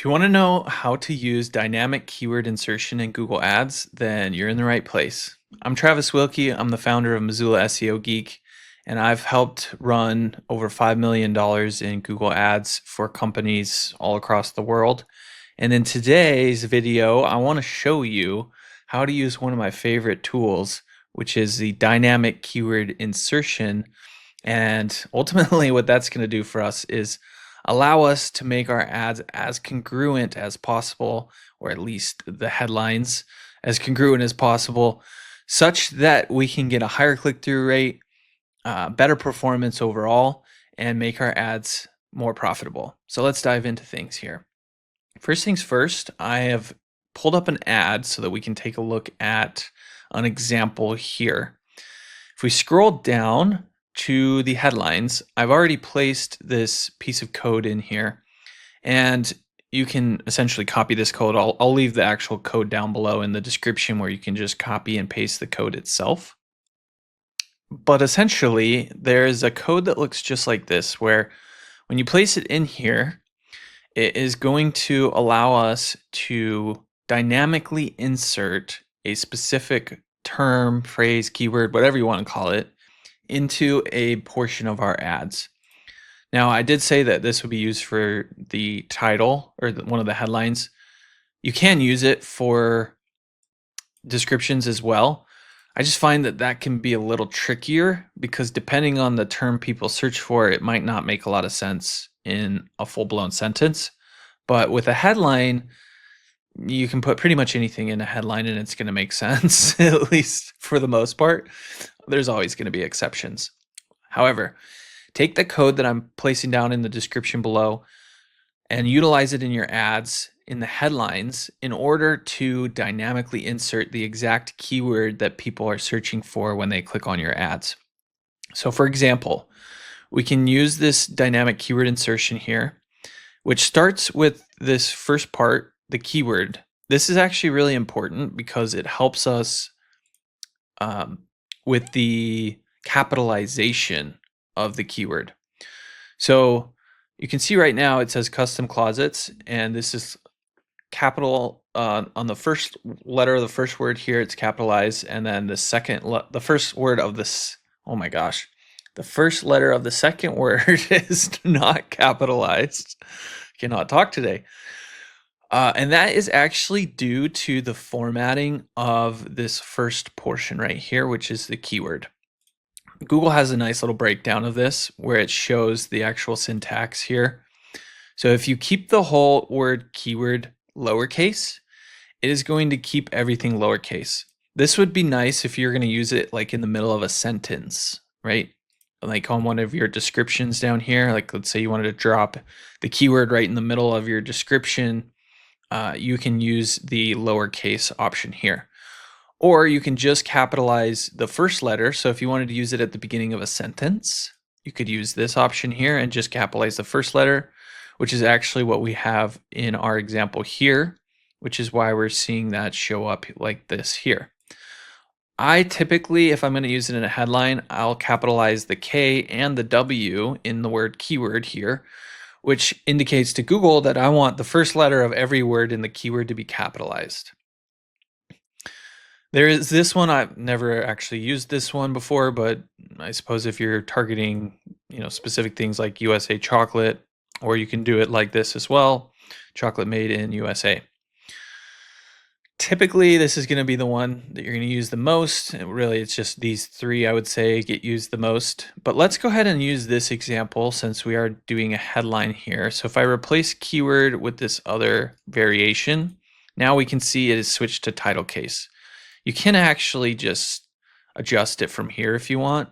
If you want to know how to use dynamic keyword insertion in Google Ads, then you're in the right place. I'm Travis Wilkie. I'm the founder of Missoula SEO Geek, and I've helped run over $5 million in Google Ads for companies all across the world. And in today's video, I want to show you how to use one of my favorite tools, which is the dynamic keyword insertion. And ultimately, what that's going to do for us is allow us to make our ads as congruent as possible, or at least the headlines as congruent as possible, such that we can get a higher click-through rate, better performance overall, and make our ads more profitable. So let's dive into things here. First things first, I have pulled up an ad so that we can take a look at an example here. If we scroll down to the headlines, I've already placed this piece of code in here, and you can essentially copy this code. I'll leave the actual code down below in the description where you can just copy and paste the code itself. But essentially, there's a code that looks just like this, where when you place it in here, it is going to allow us to dynamically insert a specific term, phrase, keyword, whatever you want to call it, into a portion of our ads. Now, I did say that this would be used for the title or one of the headlines. You can use it for descriptions as well. I just find that that can be a little trickier because depending on the term people search for, it might not make a lot of sense in a full-blown sentence. But with a headline, you can put pretty much anything in a headline and it's going to make sense, at least for the most part. There's always going to be exceptions. However, take the code that I'm placing down in the description below and utilize it in your ads in the headlines in order to dynamically insert the exact keyword that people are searching for when they click on your ads. So for example, we can use this dynamic keyword insertion here, which starts with this first part, the keyword. This is actually really important because it helps us with the capitalization of the keyword. So you can see right now it says custom closets, and this is capital on the first letter of the first word here, it's capitalized, and then the first word of this, oh my gosh, the first letter of the second word is not capitalized. Cannot talk today. And that is actually due to the formatting of this first portion right here, which is the keyword. Google has a nice little breakdown of this where it shows the actual syntax here. So if you keep the whole word keyword lowercase, it is going to keep everything lowercase. This would be nice if you're going to use it like in the middle of a sentence, right? Like on one of your descriptions down here, like let's say you wanted to drop the keyword right in the middle of your description. You can use the lowercase option here. Or you can just capitalize the first letter. So if you wanted to use it at the beginning of a sentence, you could use this option here and just capitalize the first letter, which is actually what we have in our example here, which is why we're seeing that show up like this here. I typically, if I'm going to use it in a headline, I'll capitalize the K and the W in the word keyword here, which indicates to Google that I want the first letter of every word in the keyword to be capitalized. There is this one. I've never actually used this one before, but I suppose if you're targeting, specific things like USA chocolate, or you can do it like this as well, chocolate made in USA. Typically, this is going to be the one that you're going to use the most. And really, it's just these three, I would say, get used the most. But let's go ahead and use this example since we are doing a headline here. So if I replace keyword with this other variation, now we can see it is switched to title case. You can actually just adjust it from here if you want,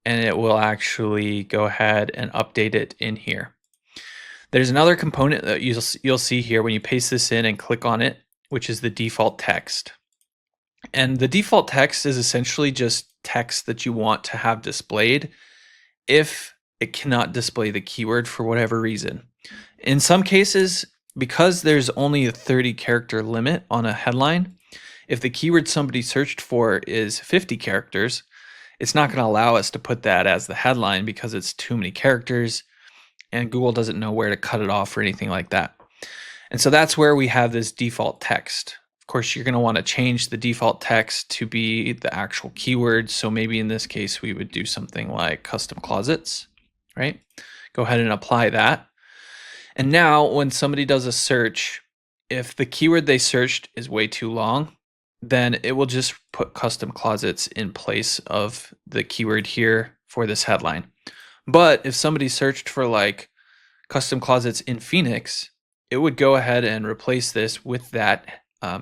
and it will actually go ahead and update it in here. There's another component that you'll see here when you paste this in and click on it, which is the default text. And the default text is essentially just text that you want to have displayed if it cannot display the keyword for whatever reason. In some cases, because there's only a 30 character limit on a headline, if the keyword somebody searched for is 50 characters, it's not going to allow us to put that as the headline because it's too many characters and Google doesn't know where to cut it off or anything like that. And so that's where we have this default text. Of course, you're going to want to change the default text to be the actual keyword. So maybe in this case, we would do something like custom closets, right? Go ahead and apply that. And now when somebody does a search, if the keyword they searched is way too long, then it will just put custom closets in place of the keyword here for this headline. But if somebody searched for like custom closets in Phoenix, it would go ahead and replace this with that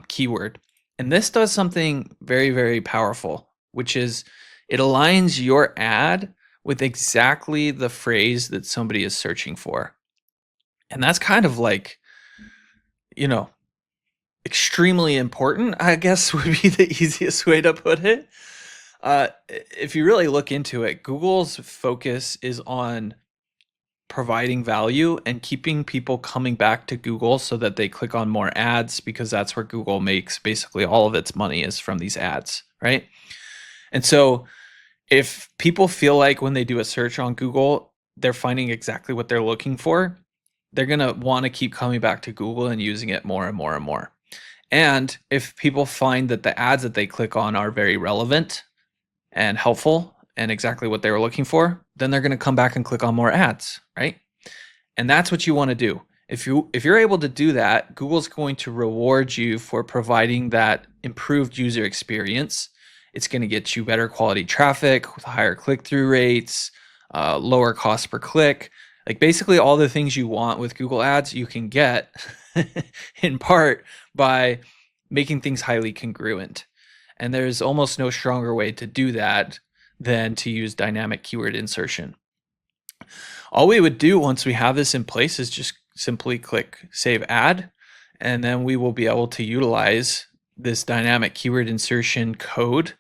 keyword. And this does something very, very powerful, which is it aligns your ad with exactly the phrase that somebody is searching for. And that's kind of like, you know, extremely important, I guess would be the easiest way to put it. If you really look into it, Google's focus is on providing value and keeping people coming back to Google so that they click on more ads, because that's where Google makes basically all of its money is from these ads, right? And so if people feel like when they do a search on Google, they're finding exactly what they're looking for, they're going to want to keep coming back to Google and using it more and more and more. And if people find that the ads that they click on are very relevant and helpful and exactly what they were looking for, then they're going to come back and click on more ads, right? And that's what you want to do. If you're able to do that, Google's going to reward you for providing that improved user experience. It's going to get you better quality traffic with higher click-through rates, lower cost per click. Like basically all the things you want with Google Ads, you can get in part by making things highly congruent. And there's almost no stronger way to do that than to use dynamic keyword insertion. All we would do once we have this in place is just simply click Save Ad, and then we will be able to utilize this dynamic keyword insertion code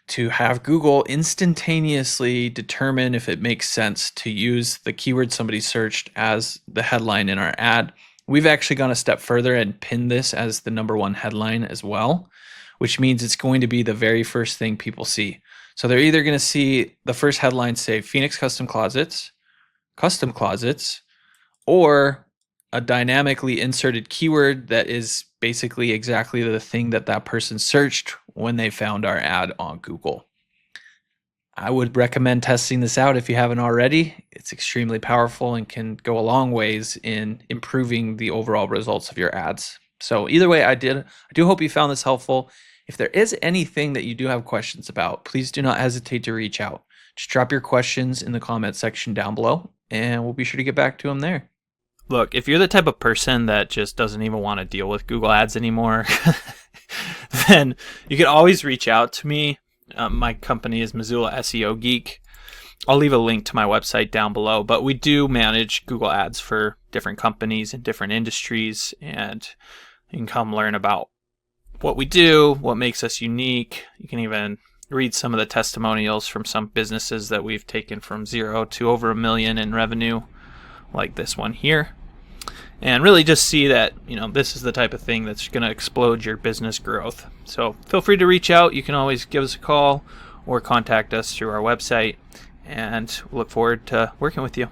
to have Google instantaneously determine if it makes sense to use the keyword somebody searched as the headline in our ad. We've actually gone a step further and pinned this as the number one headline as well, which means it's going to be the very first thing people see. So they're either going to see the first headline say Phoenix custom closets, or a dynamically inserted keyword that is basically exactly the thing that that person searched when they found our ad on Google. I would recommend testing this out if you haven't already. It's extremely powerful and can go a long ways in improving the overall results of your ads. So either way, I do hope you found this helpful. If there is anything that you do have questions about, please do not hesitate to reach out. Just drop your questions in the comment section down below, and we'll be sure to get back to them there. Look, if you're the type of person that just doesn't even want to deal with Google Ads anymore, then you can always reach out to me. My company is Missoula SEO Geek. I'll leave a link to my website down below, but we do manage Google Ads for different companies in different industries, and you can come learn about what we do, what makes us unique. You can even read some of the testimonials from some businesses that we've taken from 0 to over $1 million in revenue, like this one here, and really just see that, this is the type of thing that's going to explode your business growth. So feel free to reach out. You can always give us a call or contact us through our website, and look forward to working with you.